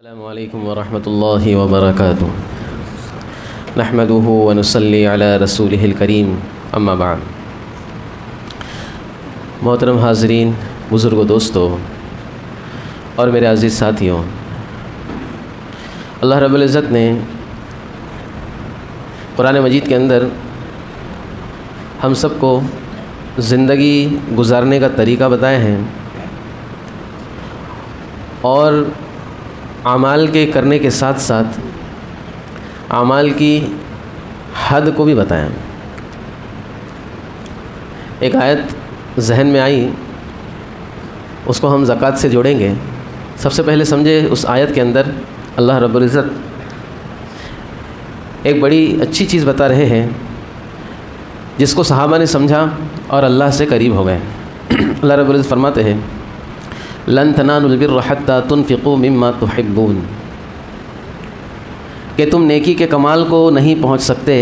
السلام علیکم ورحمۃ اللہ وبرکاتہ نحمده ونصلی علی رسولہ الکریم اما بعد۔ محترم حاضرین، بزرگوں، دوستوں اور میرے عزیز ساتھیوں، اللہ رب العزت نے قرآن مجید کے اندر ہم سب کو زندگی گزارنے کا طریقہ بتایا ہے اور اعمال کے کرنے کے ساتھ ساتھ اعمال کی حد کو بھی بتایا۔ ایک آیت ذہن میں آئی، اس کو ہم زکوٰۃ سے جوڑیں گے۔ سب سے پہلے سمجھے اس آیت کے اندر اللہ رب العزت ایک بڑی اچھی چیز بتا رہے ہیں جس کو صحابہ نے سمجھا اور اللہ سے قریب ہو گئے۔ اللہ رب العزت فرماتے ہیں لن تنالوا البر حتى تنفقوا مما تحبون، کہ تم نیکی کے کمال کو نہیں پہنچ سکتے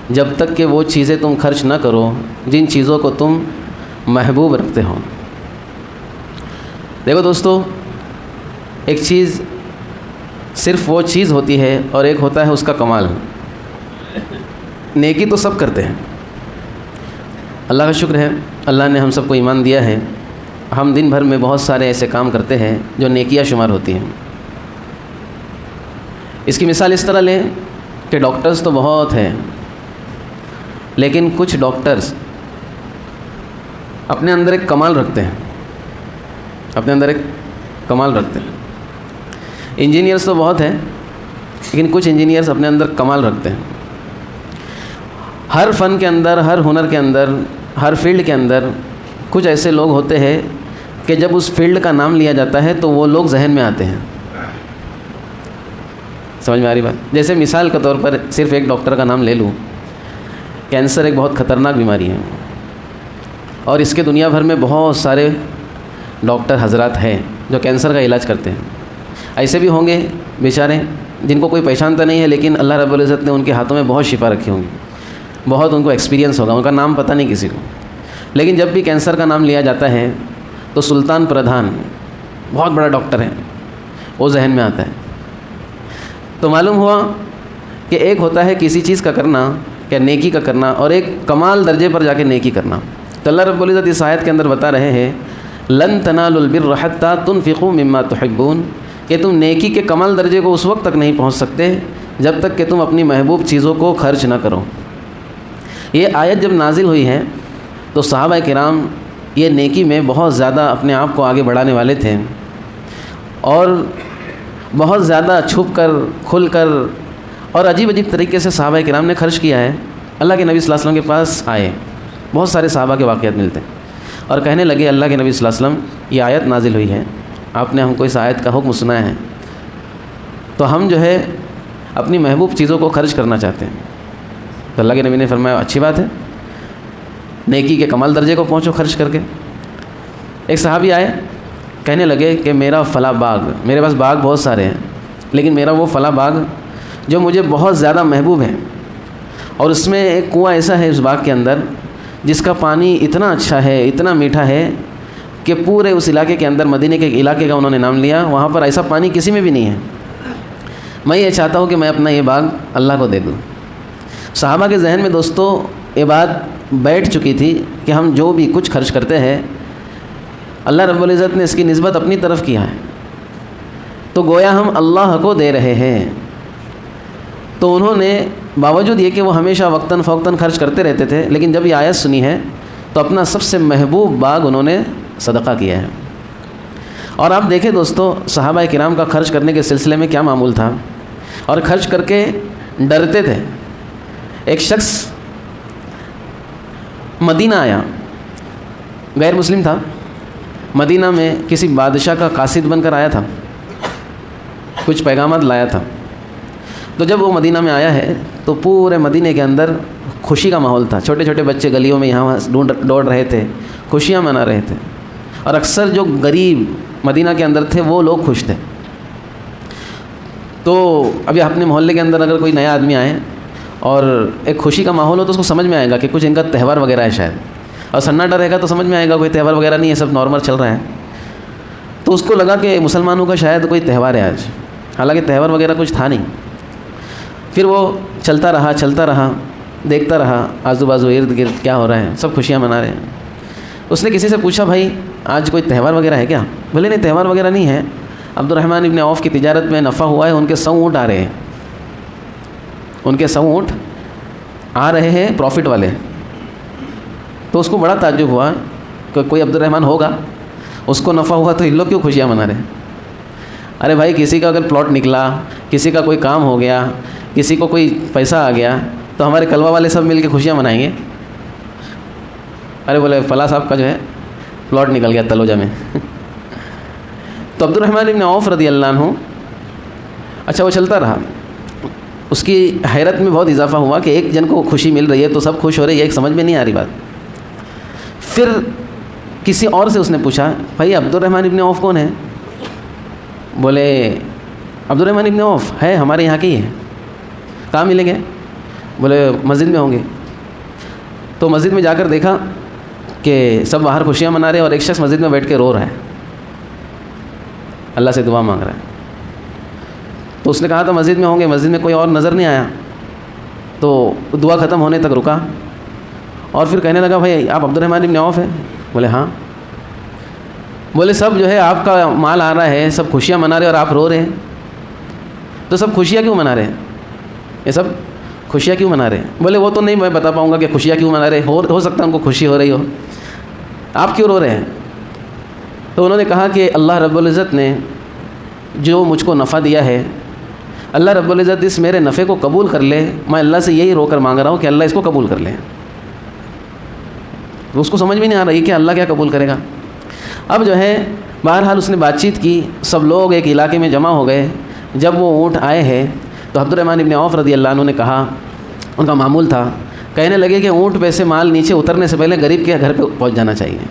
جب تک کہ وہ چیزیں تم خرچ نہ کرو جن چیزوں کو تم محبوب رکھتے ہو۔ دیکھو دوستو، ایک چیز صرف وہ چیز ہوتی ہے اور ایک ہوتا ہے اس کا کمال۔ نیکی تو سب کرتے ہیں، اللہ کا شکر ہے، اللہ نے ہم سب کو ایمان دیا ہے۔ ہم دن بھر میں بہت سارے ایسے کام کرتے ہیں جو نیکیاں شمار ہوتی ہیں۔ اس کی مثال اس طرح لیں کہ ڈاکٹرز تو بہت ہیں، لیکن کچھ ڈاکٹرز اپنے اندر ایک کمال رکھتے ہیں، انجینئرز تو بہت ہیں، لیکن کچھ انجینئرز اپنے اندر کمال رکھتے ہیں۔ ہر فن کے اندر، ہر ہنر کے اندر، ہر فیلڈ کے اندر کچھ ایسے لوگ ہوتے ہیں کہ جب اس فیلڈ کا نام لیا جاتا ہے تو وہ لوگ ذہن میں آتے ہیں۔ سمجھ میں آ رہی بات؟ جیسے مثال کے طور پر صرف ایک ڈاکٹر کا نام لے لوں، کینسر ایک بہت خطرناک بیماری ہے اور اس کے دنیا بھر میں بہت سارے ڈاکٹر حضرات ہیں جو کینسر کا علاج کرتے ہیں۔ ایسے بھی ہوں گے بیچارے جن کو کوئی پہچانتا نہیں ہے، لیکن اللہ رب العزت نے ان کے ہاتھوں میں بہت شفا رکھی ہوں گی، بہت ان کو ایکسپیرینس ہوگا، ان کا نام پتہ نہیں کسی کو، لیکن جب بھی کینسر کا نام لیا جاتا ہے تو سلطان پردھان بہت بڑا ڈاکٹر ہے، وہ ذہن میں آتا ہے۔ تو معلوم ہوا کہ ایک ہوتا ہے کسی چیز کا کرنا، کیا نیکی کا کرنا، اور ایک کمال درجے پر جا کے نیکی کرنا۔ تو اللہ رب العزت اس آیت کے اندر بتا رہے ہیں لن تنالوا البر حتى تنفقوا مما تحبون، کہ تم نیکی کے کمال درجے کو اس وقت تک نہیں پہنچ سکتے جب تک کہ تم اپنی محبوب چیزوں کو خرچ نہ کرو۔ یہ آیت جب نازل ہوئی ہے تو صحابہ کرام یہ نیکی میں بہت زیادہ اپنے آپ کو آگے بڑھانے والے تھے اور بہت زیادہ چھپ کر، کھل کر اور عجیب عجیب طریقے سے صحابہ کرام نے خرچ کیا ہے۔ اللہ کے نبی صلی اللہ علیہ وسلم کے پاس آئے، بہت سارے صحابہ کے واقعات ملتے ہیں اور کہنے لگے اللہ کے نبی صلی اللہ علیہ وسلم یہ آیت نازل ہوئی ہے، آپ نے ہم کو اس آیت کا حکم سنا ہے، تو ہم جو ہے اپنی محبوب چیزوں کو خرچ کرنا چاہتے ہیں۔ تو اللہ کے نبی نے فرمایا اچھی بات ہے، نیکی کے کمال درجے کو پہنچو خرچ کر کے۔ ایک صحابی آئے، کہنے لگے کہ میرا فلاں باغ، میرے پاس باغ بہت سارے ہیں، لیکن میرا وہ فلاں باغ جو مجھے بہت زیادہ محبوب ہے، اور اس میں ایک کنواں ایسا ہے اس باغ کے اندر جس کا پانی اتنا اچھا ہے، اتنا میٹھا ہے کہ پورے اس علاقے کے اندر، مدینے کے علاقے کا انہوں نے نام لیا، وہاں پر ایسا پانی کسی میں بھی نہیں ہے، میں یہ چاہتا ہوں کہ میں اپنا یہ باغ اللہ کو دے دوں۔ صحابہ کے ذہن میں دوستو یہ بات بیٹھ چکی تھی کہ ہم جو بھی کچھ خرچ کرتے ہیں اللہ رب العزت نے اس کی نسبت اپنی طرف کیا ہے، تو گویا ہم اللہ کو دے رہے ہیں۔ تو انہوں نے باوجود یہ کہ وہ ہمیشہ وقتاً فوقتاً خرچ کرتے رہتے تھے، لیکن جب یہ آیت سنی ہے تو اپنا سب سے محبوب باغ انہوں نے صدقہ کیا ہے۔ اور آپ دیکھیں دوستو، صحابہ کرام کا خرچ کرنے کے سلسلے میں کیا معمول تھا، اور خرچ کر کے ڈرتے تھے۔ ایک شخص مدینہ آیا، غیر مسلم تھا، مدینہ میں کسی بادشاہ کا قاصد بن کر آیا تھا، کچھ پیغامات لایا تھا۔ تو جب وہ مدینہ میں آیا ہے تو پورے مدینے کے اندر خوشی کا ماحول تھا، چھوٹے چھوٹے بچے گلیوں میں یہاں دوڑ رہے تھے، خوشیاں منا رہے تھے، اور اکثر جو غریب مدینہ کے اندر تھے وہ لوگ خوش تھے۔ تو ابھی اپنے محلے کے اندر اگر کوئی نیا آدمی آئے اور ایک خوشی کا ماحول ہو تو اس کو سمجھ میں آئے گا کہ کچھ ان کا تہوار وغیرہ ہے شاید، اور سناٹا رہے گا تو سمجھ میں آئے گا کوئی تہوار وغیرہ نہیں ہے، سب نارمل چل رہا ہے۔ تو اس کو لگا کہ مسلمانوں کا شاید کوئی تہوار ہے آج، حالانکہ تہوار وغیرہ کچھ تھا نہیں۔ پھر وہ چلتا رہا، دیکھتا رہا آزو بازو ارد گرد کیا ہو رہا ہے، سب خوشیاں منا رہے ہیں۔ اس نے کسی سے پوچھا بھائی آج کوئی تہوار وغیرہ ہے کیا؟ بولے نہیں تہوار وغیرہ نہیں ہے، عبد الرحمن ابن عوف کی تجارت میں نفع ہوا ہے، ان کے 100 اونٹ آ رہے ہیں، ان کے 100 اونٹ آ رہے ہیں پروفٹ والے۔ تو اس کو بڑا تعجب ہوا کہ کوئی عبد الرحمن ہوگا، اس کو نفع ہوا تو ان لوگ کیوں خوشیاں منا رہے ہیں؟ ارے بھائی کسی کا اگر پلاٹ نکلا، کسی کا کوئی کام ہو گیا، کسی کو کوئی پیسہ آ گیا تو ہمارے کلوہ والے سب مل کے خوشیاں منائیں گے۔ ارے بولے فلاں صاحب کا جو ہے پلاٹ نکل گیا تلوجہ میں۔ تو عبد الرحمن ابن عوف رضی اللہ عنہ، اچھا وہ چلتا رہا، اس کی حیرت میں بہت اضافہ ہوا کہ ایک جن کو خوشی مل رہی ہے تو سب خوش ہو رہے ہیں، ایک سمجھ میں نہیں آ رہی بات۔ پھر کسی اور سے اس نے پوچھا بھائی عبد الرحمن ابن عوف کون ہے؟ بولے عبد الرحمن ابن عوف ہے ہمارے یہاں کے ہی ہے۔ کہاں ملیں گے؟ بولے مسجد میں ہوں گے۔ تو مسجد میں جا کر دیکھا کہ سب باہر خوشیاں منا رہے ہیں اور ایک شخص مسجد میں بیٹھ کے رو رہا ہے، اللہ سے دعا مانگ رہا ہے۔ تو اس نے کہا تھا مسجد میں ہوں گے، مسجد میں کوئی اور نظر نہیں آیا، تو دعا ختم ہونے تک رکا اور پھر کہنے لگا بھائی آپ عبد الرحمن ابن عوف ہیں؟ بولے ہاں۔ بولے سب جو ہے آپ کا مال آ رہا ہے، سب خوشیاں منا رہے ہیں اور آپ رو رہے ہیں، تو سب خوشیاں کیوں منا رہے ہیں؟ یہ سب خوشیاں کیوں منا رہے ہیں؟ بولے وہ تو نہیں میں بتا پاؤں گا کہ خوشیاں کیوں منا رہے، ہو سکتا ہے ان کو خوشی ہو رہی ہو، آپ کیوں رو رہے ہیں؟ تو انہوں نے کہا کہ اللہ رب العزت نے جو مجھ کو نفع دیا ہے، اللہ رب العزت اس میرے نفع کو قبول کر لے، میں اللہ سے یہی رو کر مانگ رہا ہوں کہ اللہ اس کو قبول کر لے۔ تو اس کو سمجھ میں نہیں آ رہی کہ اللہ کیا قبول کرے گا۔ اب جو ہے بہرحال اس نے بات چیت کی، سب لوگ ایک علاقے میں جمع ہو گئے۔ جب وہ اونٹ آئے ہیں تو عبد الرحمن ابن عوف رضی اللہ عنہ نے کہا، ان کا معمول تھا، کہنے لگے کہ اونٹ پہ سے مال نیچے اترنے سے پہلے غریب کے گھر پہ پہنچ جانا چاہیے۔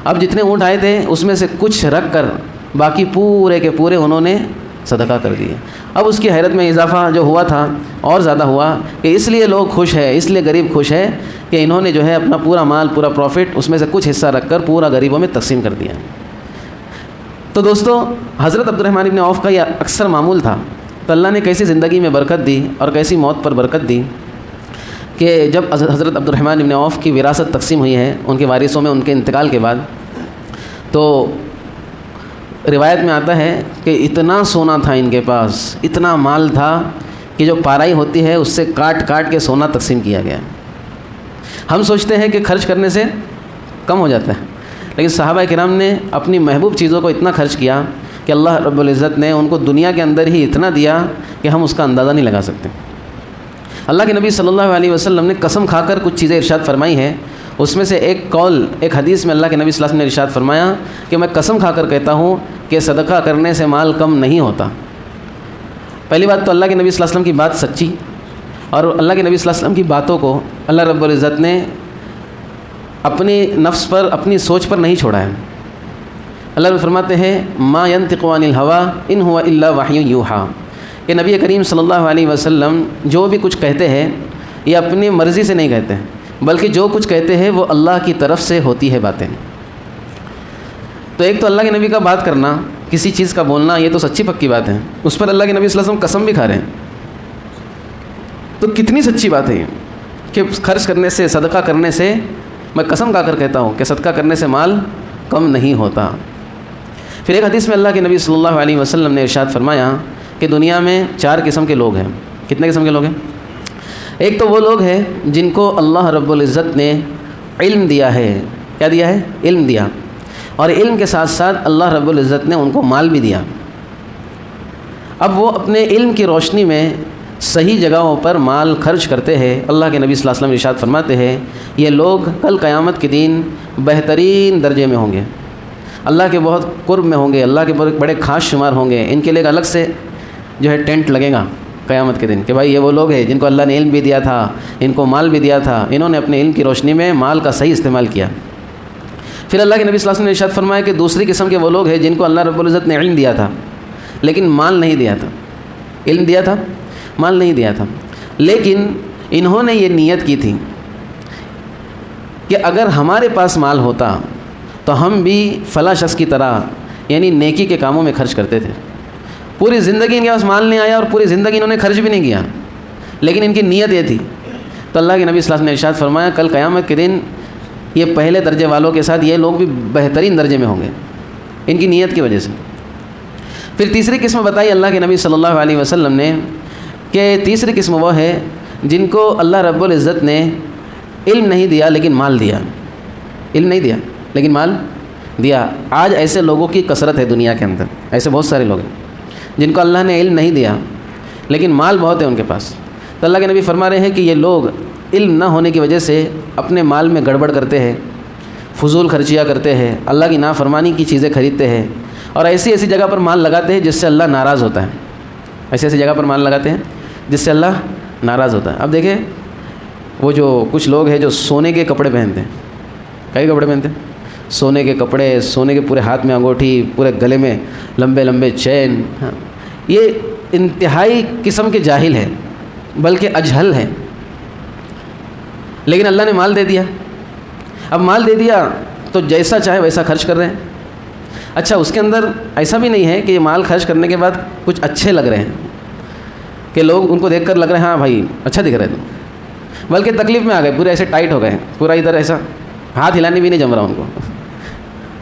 اب جتنے اونٹ آئے تھے اس میں سے کچھ رکھ کر باقی پورے کے پورے انہوں نے صدقہ کر دیے۔ اب اس کی حیرت میں اضافہ جو ہوا تھا اور زیادہ ہوا کہ اس لیے لوگ خوش ہیں، اس لیے غریب خوش ہے کہ انہوں نے جو ہے اپنا پورا مال، پورا پروفٹ اس میں سے کچھ حصہ رکھ کر پورا غریبوں میں تقسیم کر دیا۔ تو دوستو حضرت عبد الرحمن ابن عوف کا یہ اکثر معمول تھا۔ تو اللہ نے کیسی زندگی میں برکت دی اور کیسی موت پر برکت دی کہ جب حضرت عبد الرحمن ابن عوف کی وراثت تقسیم ہوئی ہے ان کے وارثوں میں، ان کے انتقال کے بعد، تو روایت میں آتا ہے کہ اتنا سونا تھا ان کے پاس، اتنا مال تھا کہ جو پارائی ہوتی ہے اس سے کاٹ کاٹ کے سونا تقسیم کیا گیا۔ ہم سوچتے ہیں کہ خرچ کرنے سے کم ہو جاتا ہے، لیکن صحابہ کرام نے اپنی محبوب چیزوں کو اتنا خرچ کیا کہ اللہ رب العزت نے ان کو دنیا کے اندر ہی اتنا دیا کہ ہم اس کا اندازہ نہیں لگا سکتے۔ اللہ کے نبی صلی اللہ علیہ وسلم نے قسم کھا کر کچھ چیزیں ارشاد فرمائی ہیں، اس میں سے ایک حدیث میں اللہ کے نبی صلی اللہ علیہ وسلم نے ارشاد فرمایا کہ میں قسم کھا کر کہتا ہوں کہ صدقہ کرنے سے مال کم نہیں ہوتا۔ پہلی بات تو اللہ کے نبی صلی اللہ علیہ وسلم کی بات سچی، اور اللہ کے نبی صلی اللہ علیہ وسلم کی باتوں کو اللہ رب العزت نے اپنی نفس پر، اپنی سوچ پر نہیں چھوڑا ہے۔ اللہ رب فرماتے ہیں ما ينطق عن الهوى ان هو الا وحی یوحیٰ، کہ نبی کریم صلی اللہ علیہ وسلم جو بھی کچھ کہتے ہیں یہ اپنی مرضی سے نہیں کہتے ہیں، بلکہ جو کچھ کہتے ہیں وہ اللہ کی طرف سے ہوتی ہے باتیں۔ تو ایک تو اللہ کے نبی کا بات کرنا، کسی چیز کا بولنا، یہ تو سچی پکی بات ہے، اس پر اللہ کے نبی صلی اللہ علیہ وسلم قسم بھی کھا رہے ہیں۔ تو کتنی سچی بات ہے یہ کہ خرچ کرنے سے، صدقہ کرنے سے، میں قسم کھا کر کہتا ہوں کہ صدقہ کرنے سے مال کم نہیں ہوتا۔ پھر ایک حدیث میں اللہ کے نبی صلی اللہ علیہ وسلم نے ارشاد فرمایا کہ دنیا میں 4 قسم کے لوگ ہیں۔ کتنے قسم کے لوگ ہیں؟ ایک تو وہ لوگ ہیں جن کو اللہ رب العزت نے علم دیا ہے۔ کیا دیا ہے؟ علم دیا، اور علم کے ساتھ ساتھ اللہ رب العزت نے ان کو مال بھی دیا۔ اب وہ اپنے علم کی روشنی میں صحیح جگہوں پر مال خرچ کرتے ہیں۔ اللہ کے نبی صلی اللہ علیہ وسلم ارشاد فرماتے ہیں یہ لوگ کل قیامت کے دن بہترین درجے میں ہوں گے، اللہ کے بہت قرب میں ہوں گے، اللہ کے بڑے خاص شمار ہوں گے۔ ان کے لیے الگ سے جو ہے ٹینٹ لگے گا قیامت کے دن کہ بھائی یہ وہ لوگ ہیں جن کو اللہ نے علم بھی دیا تھا، ان کو مال بھی دیا تھا، انہوں نے اپنے علم کی روشنی میں مال کا صحیح استعمال کیا۔ پھر اللہ کے نبی صلی اللہ علیہ وسلم نے ارشاد فرمایا کہ دوسری قسم کے وہ لوگ ہیں جن کو اللہ رب العزت نے علم دیا تھا لیکن مال نہیں دیا تھا۔ علم دیا تھا، مال نہیں دیا تھا، لیکن انہوں نے یہ نیت کی تھی کہ اگر ہمارے پاس مال ہوتا تو ہم بھی فلاں شخص کی طرح یعنی نیکی کے کاموں میں خرچ کرتے تھے. پوری زندگی ان کے پاس مال نہیں آیا اور پوری زندگی انہوں نے خرچ بھی نہیں کیا, لیکن ان کی نیت یہ تھی. تو اللہ کے نبی صلی اللہ علیہ وسلم نے ارشاد فرمایا کل قیامت کے دن یہ پہلے درجے والوں کے ساتھ یہ لوگ بھی بہترین درجے میں ہوں گے ان کی نیت کی وجہ سے. پھر تیسری قسم بتائی اللہ کے نبی صلی اللہ علیہ وسلم نے کہ تیسری قسم وہ ہے جن کو اللہ رب العزت نے علم نہیں دیا لیکن مال دیا. علم نہیں دیا لیکن مال دیا. آج ایسے لوگوں کی کثرت ہے دنیا کے اندر, ایسے بہت سارے لوگ ہیں جن کو اللہ نے علم نہیں دیا لیکن مال بہت ہے ان کے پاس. تو اللہ کے نبی فرما رہے ہیں کہ یہ لوگ علم نہ ہونے کی وجہ سے اپنے مال میں گڑبڑ کرتے ہیں, فضول خرچیاں کرتے ہیں, اللہ کی نافرمانی کی چیزیں خریدتے ہیں اور ایسی ایسی جگہ پر مال لگاتے ہیں جس سے اللہ ناراض ہوتا ہے. ایسی ایسی جگہ پر مال لگاتے ہیں جس سے اللہ ناراض ہوتا ہے. اب دیکھیں وہ جو کچھ لوگ ہیں جو سونے کے کپڑے پہنتے ہیں, کئی کپڑے پہنتے ہیں, سونے کے کپڑے, سونے کے پورے ہاتھ میں انگوٹھی, پورے گلے میں لمبے لمبے چین. یہ انتہائی قسم کے جاہل ہیں بلکہ اجہل ہیں. لیکن اللہ نے مال دے دیا. اب مال دے دیا تو جیسا چاہے ویسا خرچ کر رہے ہیں. اچھا اس کے اندر ایسا بھی نہیں ہے کہ یہ مال خرچ کرنے کے بعد کچھ اچھے لگ رہے ہیں کہ لوگ ان کو دیکھ کر لگ رہے ہیں ہاں بھائی اچھا دکھ رہے ہیں, بلکہ تکلیف میں آ گئے, پورے ایسے ٹائٹ ہو گئے, پورا ادھر ایسا ہاتھ ہلانے بھی نہیں جم رہا ان کو,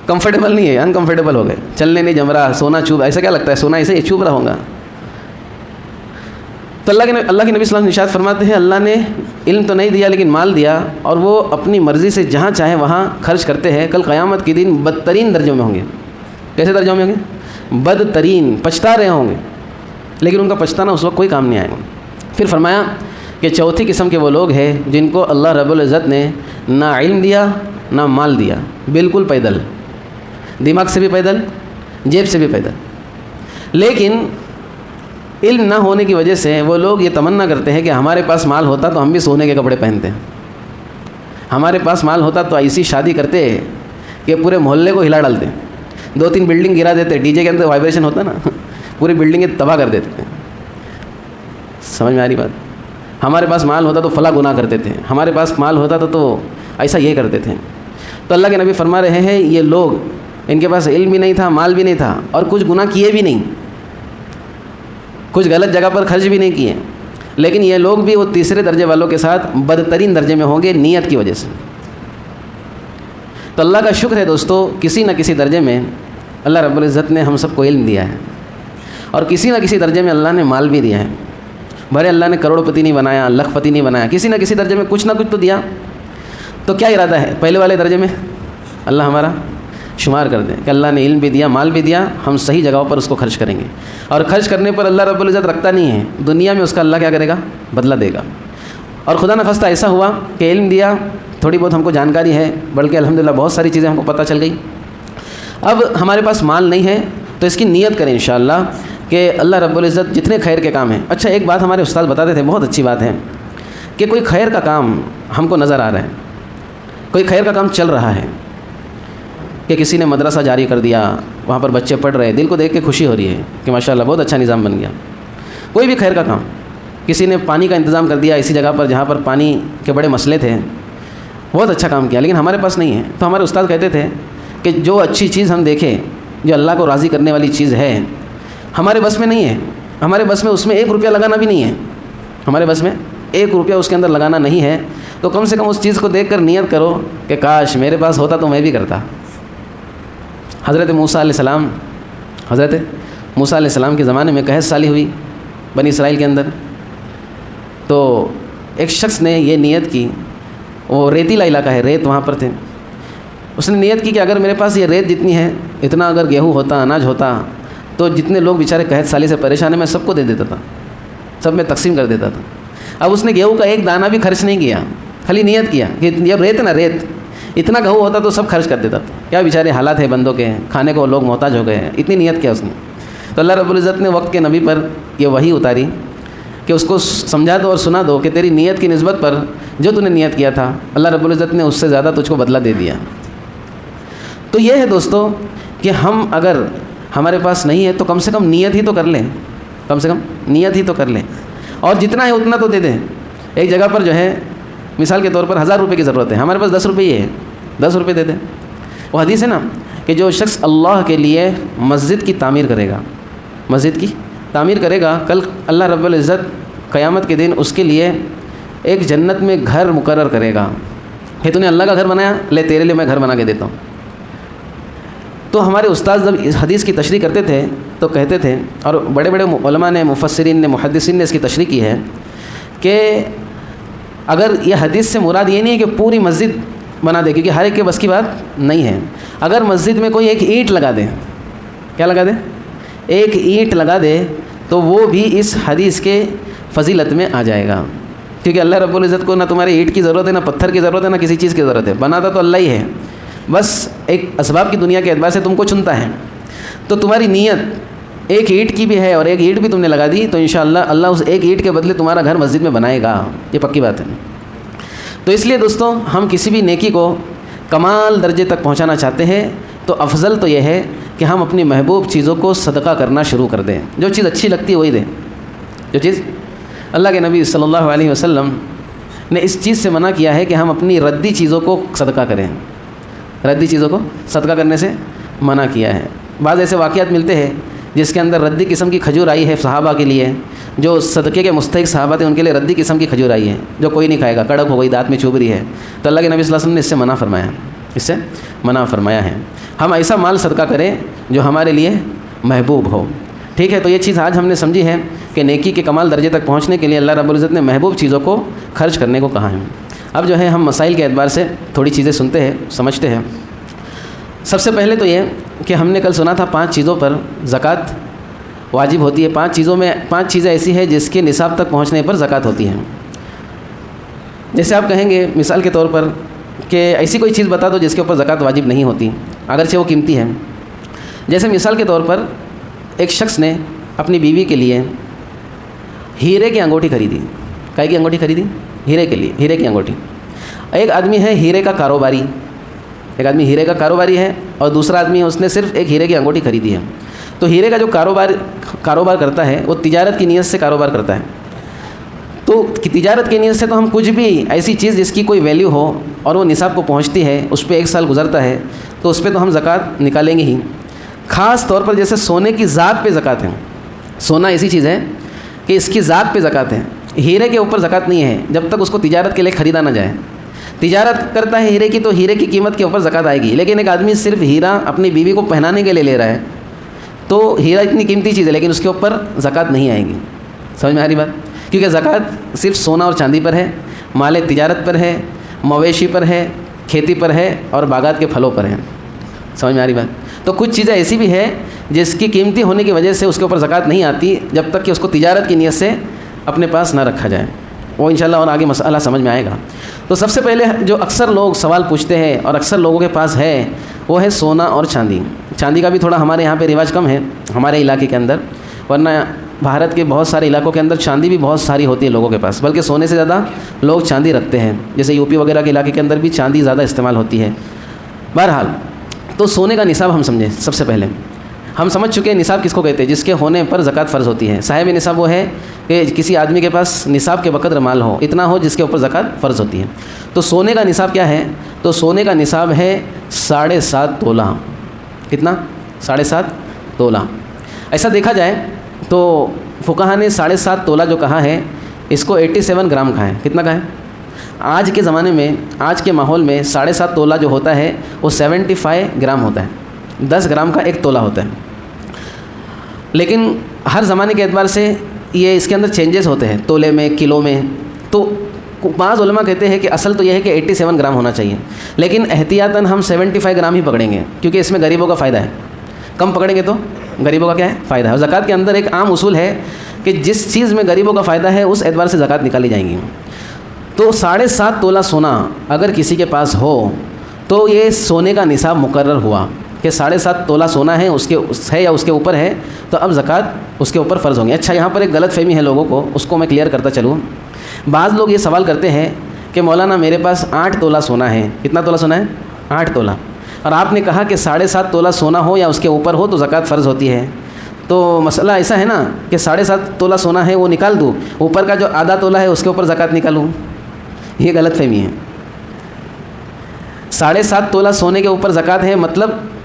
کمفرٹیبل نہیں ہے, انکمفرٹیبل ہو گئے, چلنے نہیں جم رہا, سونا چوب, ایسا کیا لگتا ہے سونا ایسے ہی چوب رہا ہوگا. تو اللہ کے نبی صلی اللہ علیہ وسلم ارشاد فرماتے ہیں اللہ نے علم تو نہیں دیا لیکن مال دیا اور وہ اپنی مرضی سے جہاں چاہے وہاں خرچ کرتے ہیں. کل قیامت کے دن بدترین درجوں میں ہوں گے. کیسے درجوں میں ہوں گے؟ بدترین, پچھتا رہے ہوں گے لیکن ان کا پچھتانا اس وقت کوئی کام نہیں آئے گا. پھر فرمایا کہ چوتھی قسم کے وہ لوگ ہیں جن کو اللہ رب العزت نے نہ علم دیا نہ مال دیا, بالکل پیدل, دماغ سے بھی پیدل, جیب سے بھی پیدل. لیکن علم نہ ہونے کی وجہ سے وہ لوگ یہ تمنا کرتے ہیں کہ ہمارے پاس مال ہوتا تو ہم بھی سونے کے کپڑے پہنتے ہیں, ہمارے پاس مال ہوتا تو ایسی شادی کرتے کہ پورے محلے کو ہلا ڈالتے, 2-3 بلڈنگ گرا دیتے, ڈی جے کے اندر وائبریشن ہوتا نا, پوری بلڈنگیں تباہ کر دیتے تھے. سمجھ میں آ رہی بات؟ ہمارے پاس مال ہوتا تو فلاں گناہ کرتے تھے, ہمارے پاس مال ہوتا تو ایسا یہ کرتے تھے. تو اللہ کے نبی فرما رہے ہیں یہ لوگ, ان کے پاس علم بھی نہیں تھا, مال بھی نہیں تھا اور کچھ گناہ کیے بھی نہیں, کچھ غلط جگہ پر خرچ بھی نہیں کیے, لیکن یہ لوگ بھی وہ تیسرے درجے والوں کے ساتھ بدترین درجے میں ہوں گے نیت کی وجہ سے. تو اللہ کا شکر ہے دوستو, کسی نہ کسی درجے میں اللہ رب العزت نے ہم سب کو علم دیا ہے اور کسی نہ کسی درجے میں اللہ نے مال بھی دیا ہے. بھلے اللہ نے کروڑ پتی نہیں بنایا, لاکھ پتی نہیں بنایا, کسی نہ کسی درجے میں کچھ نہ کچھ تو دیا. تو کیا ارادہ ہے پہلے والے درجے میں اللہ ہمارا شمار کر دیں کہ اللہ نے علم بھی دیا, مال بھی دیا, ہم صحیح جگہوں پر اس کو خرچ کریں گے. اور خرچ کرنے پر اللہ رب العزت رکھتا نہیں ہے, دنیا میں اس کا اللہ کیا کرے گا, بدلہ دے گا. اور خدا نخواستہ ایسا ہوا کہ علم دیا, تھوڑی بہت ہم کو جانکاری ہے, بلکہ الحمدللہ بہت ساری چیزیں ہم کو پتہ چل گئی. اب ہمارے پاس مال نہیں ہے تو اس کی نیت کریں انشاءاللہ کہ اللہ رب العزت جتنے خیر کے کام ہیں. اچھا ایک بات ہمارے استاد بتاتے تھے, بہت اچھی بات ہے, کہ کوئی خیر کا کام ہم کو نظر آ رہا ہے, کوئی خیر کا کام چل رہا ہے, کہ کسی نے مدرسہ جاری کر دیا, وہاں پر بچے پڑھ رہے ہیں, دل کو دیکھ کے خوشی ہو رہی ہے کہ ماشاءاللہ بہت اچھا نظام بن گیا. کوئی بھی خیر کا کام, کسی نے پانی کا انتظام کر دیا اسی جگہ پر جہاں پر پانی کے بڑے مسئلے تھے, بہت اچھا کام کیا, لیکن ہمارے پاس نہیں ہے. تو ہمارے استاد کہتے تھے کہ جو اچھی چیز ہم دیکھیں, جو اللہ کو راضی کرنے والی چیز ہے, ہمارے بس میں نہیں ہے, ہمارے بس میں اس میں 1 روپیہ لگانا بھی نہیں ہے, ہمارے بس میں 1 روپیہ اس کے اندر لگانا نہیں ہے. تو کم سے کم اس چیز کو دیکھ کر نیت کرو کہ کاش میرے پاس ہوتا تو میں بھی کرتا. حضرت موسیٰ علیہ السلام کے زمانے میں قحط سالی ہوئی بنی اسرائیل کے اندر. تو ایک شخص نے یہ نیت کی, وہ ریتیلا علاقہ ہے, ریت وہاں پر تھے, اس نے نیت کی کہ اگر میرے پاس یہ ریت جتنی ہے, اتنا اگر گیہوں ہوتا, اناج ہوتا, تو جتنے لوگ بیچارے قحط سالی سے پریشان ہیں میں سب کو دے دیتا تھا, سب میں تقسیم کر دیتا تھا. اب اس نے گیہوں کا ایک دانہ بھی خرچ نہیں کیا, خالی نیت کیا کہ جب ریت نا ریت, اتنا گیہوں ہوتا تو سب خرچ کر دیتا تھا. کیا بیچارے حالات ہیں بندوں کے, کھانے کو لوگ محتاج ہو گئے ہیں, اتنی نیت کیا اس نے. تو اللہ رب العزت نے وقت کے نبی پر یہ وحی اتاری کہ اس کو سمجھا دو اور سنا دو کہ تیری نیت کی نسبت پر جو تو نے نیت کیا تھا اللہ رب العزت نے اس سے زیادہ تجھ کو بدلہ دے دیا. تو یہ ہے دوستو کہ ہم اگر ہمارے پاس نہیں ہے تو کم سے کم نیت ہی تو کر لیں, کم سے کم نیت ہی تو کر لیں, اور جتنا ہے اتنا تو دے دیں. ایک جگہ پر جو ہے مثال کے طور پر 1000 روپے کی ضرورت ہے, ہمارے پاس 10 روپے ہی ہے, 10 روپے دے دیں. وہ حدیث ہے نا کہ جو شخص اللہ کے لیے مسجد کی تعمیر کرے گا، مسجد کی تعمیر کرے گا، کل اللہ رب العزت قیامت کے دن اس کے لیے ایک جنت میں گھر مقرر کرے گا کہ تو نے اللہ کا گھر بنایا، لے تیرے لیے میں گھر بنا کے دیتا ہوں۔ تو ہمارے استاد جب اس حدیث کی تشریح کرتے تھے تو کہتے تھے، اور بڑے بڑے علماء نے، مفسرین نے، محدثین نے اس کی تشریح کی ہے کہ اگر یہ حدیث سے مراد یہ نہیں ہے کہ پوری مسجد بنا دے، کیونکہ ہر ایک کے بس کی بات نہیں ہے۔ اگر مسجد میں کوئی ایک اینٹ لگا دے، کیا لگا دے؟ ایک اینٹ لگا دے، تو وہ بھی اس حدیث کے فضیلت میں آ جائے گا، کیونکہ اللہ رب العزت کو نہ تمہارے اینٹ کی ضرورت ہے، نہ پتھر کی ضرورت ہے، نہ کسی چیز کی ضرورت ہے، بناتا تو اللہ ہی ہے، بس ایک اسباب کی دنیا کے اعتبار سے تم کو چنتا ہے۔ تو تمہاری نیت ایک اینٹ کی بھی ہے اور ایک اینٹ بھی تم نے لگا دی، تو انشاءاللہ اللہ اس ایک اینٹ کے بدلے تمہارا گھر مسجد میں بنائے گا، یہ پکی بات ہے۔ تو اس لیے دوستوں، ہم کسی بھی نیکی کو کمال درجے تک پہنچانا چاہتے ہیں تو افضل تو یہ ہے کہ ہم اپنی محبوب چیزوں کو صدقہ کرنا شروع کر دیں، جو چیز اچھی لگتی ہے وہی دیں، جو چیز اللہ کے نبی صلی اللہ علیہ وسلم نے اس چیز سے منع کیا ہے کہ ہم اپنی ردی چیزوں کو صدقہ کریں، ردی چیزوں کو صدقہ کرنے سے منع کیا ہے۔ بعض ایسے واقعات ملتے ہیں جس کے اندر ردی قسم کی کھجور آئی ہے صحابہ کے لیے، جو صدقے کے مستحق صحابہ تھے ان کے لیے ردی قسم کی کھجور آئی ہے جو کوئی نہیں کھائے گا، کڑک ہو گئی، دانت میں چبھ رہی ہے، تو اللہ کے نبی صلی اللہ علیہ وسلم نے اس سے منع فرمایا، اس سے منع فرمایا ہے۔ ہم ایسا مال صدقہ کریں جو ہمارے لیے محبوب ہو، ٹھیک ہے۔ تو یہ چیز آج ہم نے سمجھی ہے کہ نیکی کے کمال درجے تک پہنچنے کے لیے اللہ رب العزت نے محبوب چیزوں کو خرچ کرنے کو کہا ہے۔ اب جو ہے ہم مسائل کے اعتبار سے تھوڑی چیزیں سنتے ہیں، سمجھتے ہیں۔ سب سے پہلے تو یہ کہ ہم نے کل سنا تھا 5 چیزوں پر زکوٰۃ واجب ہوتی ہے، 5 چیزوں میں 5 چیزیں ایسی ہیں جس کے نصاب تک پہنچنے پر زکوٰۃ ہوتی ہے۔ جیسے آپ کہیں گے مثال کے طور پر کہ ایسی کوئی چیز بتا دو جس کے اوپر زکوٰۃ واجب نہیں ہوتی، اگرچہ وہ قیمتی ہے۔ جیسے مثال کے طور پر ایک شخص نے اپنی بیوی کے لیے ہیرے کی انگوٹھی خریدی، کائے کی انگوٹھی خریدی؟ ہیرے کے لیے، ہیرے کی انگوٹھی۔ ایک آدمی ہے ہیرے کا کاروباری، ایک آدمی ہیرے کا کاروباری ہے اور دوسرا آدمی ہے اس نے صرف ایک ہیرے کی انگوٹھی خریدی ہے۔ تو ہیرے کا جو کاروبار کرتا ہے وہ تجارت کی نیت سے کاروبار کرتا ہے، تو تجارت کی نیت سے تو ہم کچھ بھی ایسی چیز جس کی کوئی ویلیو ہو اور وہ نصاب کو پہنچتی ہے، اس پہ 1 سال گزرتا ہے، تو اس پہ تو ہم زکوٰۃ نکالیں گے ہی۔ خاص طور پر جیسے سونے کی ذات پہ زکوٰۃ ہے، سونا ایسی چیز ہے کہ اس کی ذات پہ زکوٰۃ ہے، ہیرے کے اوپر زکوٰۃ نہیں ہے جب تک اس کو تجارت کے لیے خریدا نہ جائے۔ تجارت کرتا ہے ہیرے کی تو ہیرے کی قیمت کے اوپر زکوٰۃ آئے گی، لیکن ایک آدمی صرف ہیرا اپنی بیوی کو پہنانے کے لیے لے رہا ہے، تو ہیرا اتنی قیمتی چیز ہے لیکن اس کے اوپر زکوٰۃ نہیں آئے گی۔ سمجھ میں آ رہی بات؟ کیونکہ زکوٰۃ صرف سونا اور چاندی پر ہے، مال تجارت پر ہے، مویشی پر ہے، کھیتی پر ہے اور باغات کے پھلوں پر ہے۔ سمجھ میں آ رہی بات؟ تو کچھ چیزیں ایسی بھی ہے جس کی قیمتی ہونے کی وجہ سے اس کے اوپر زکوٰۃ نہیں آتی جب تک کہ اس کو تجارت کی نیت سے اپنے پاس نہ رکھا جائے، وہ انشاءاللہ اور آگے مسئلہ سمجھ میں آئے گا۔ تو سب سے پہلے جو اکثر لوگ سوال پوچھتے ہیں اور اکثر لوگوں کے پاس ہے وہ ہے سونا اور چاندی۔ چاندی کا بھی تھوڑا ہمارے یہاں پہ رواج کم ہے ہمارے علاقے کے اندر، ورنہ بھارت کے بہت سارے علاقوں کے اندر چاندی بھی بہت ساری ہوتی ہے لوگوں کے پاس، بلکہ سونے سے زیادہ لوگ چاندی رکھتے ہیں، جیسے یو پی وغیرہ کے علاقے کے اندر بھی چاندی زیادہ استعمال ہوتی ہے۔ بہرحال تو سونے کا نصاب ہم سمجھیں، سب سے پہلے ہم سمجھ چکے ہیں نصاب کس کو کہتے ہیں، جس کے ہونے پر زکوٰۃ فرض ہوتی ہے۔ صاحب نصاب وہ ہے کہ کسی آدمی کے پاس نصاب کے بقدر مال ہو، اتنا ہو جس کے اوپر زکوٰۃ فرض ہوتی ہے۔ تو سونے کا نصاب کیا ہے؟ تو سونے کا نصاب ہے 7.5 تولہ۔ کتنا؟ 7.5 تولہ۔ ایسا دیکھا جائے تو فقہا نے 7.5 تولہ جو کہا ہے اس کو 87 گرام کہا ہے۔ کتنا کہا ہے؟ آج کے زمانے میں، آج کے ماحول میں 7.5 تولہ جو ہوتا ہے وہ 75 گرام ہوتا ہے، 10 گرام کا 1 تولہ ہوتا ہے۔ لیکن ہر زمانے کے اعتبار سے یہ اس کے اندر چینجز ہوتے ہیں، تولے میں، کلو میں۔ تو بعض علماء کہتے ہیں کہ اصل تو یہ ہے کہ 87 گرام ہونا چاہیے، لیکن احتیاطاً ہم 75 گرام ہی پکڑیں گے کیونکہ اس میں غریبوں کا فائدہ ہے۔ کم پکڑیں گے تو غریبوں کا کیا ہے؟ فائدہ ہے۔ اور زکوٰۃ کے اندر ایک عام اصول ہے کہ جس چیز میں غریبوں کا فائدہ ہے اس اعتبار سے زکوٰۃ نکالی جائیں گی۔ تو 7.5 تولہ سونا اگر کسی کے پاس ہو تو یہ سونے کا نصاب مقرر ہوا کہ 7.5 تولہ سونا ہے، اس ہے یا اس کے اوپر ہے، تو اب زکوٰۃ اس کے اوپر فرض ہوں گی۔ اچھا، یہاں پر ایک غلط فہمی ہے لوگوں کو، اس کو میں کلیئر کرتا چلوں۔ بعض لوگ یہ سوال کرتے ہیں کہ مولانا میرے پاس 8 تولہ سونا ہے۔ کتنا تولہ سونا ہے؟ 8 تولہ۔ اور آپ نے کہا کہ 7.5 تولہ سونا ہو یا اس کے اوپر ہو تو زکوٰۃ فرض ہوتی ہے۔ تو مسئلہ ایسا ہے نا کہ 7.5 تولہ سونا ہے وہ نکال دوں، اوپر کا جو آدھا تولہ ہے اس کے اوپر زکوٰۃ نکالوں؟ یہ غلط فہمی ہے۔ 7.5 تولہ سونے کے اوپر زکوٰۃ ہے، مطلب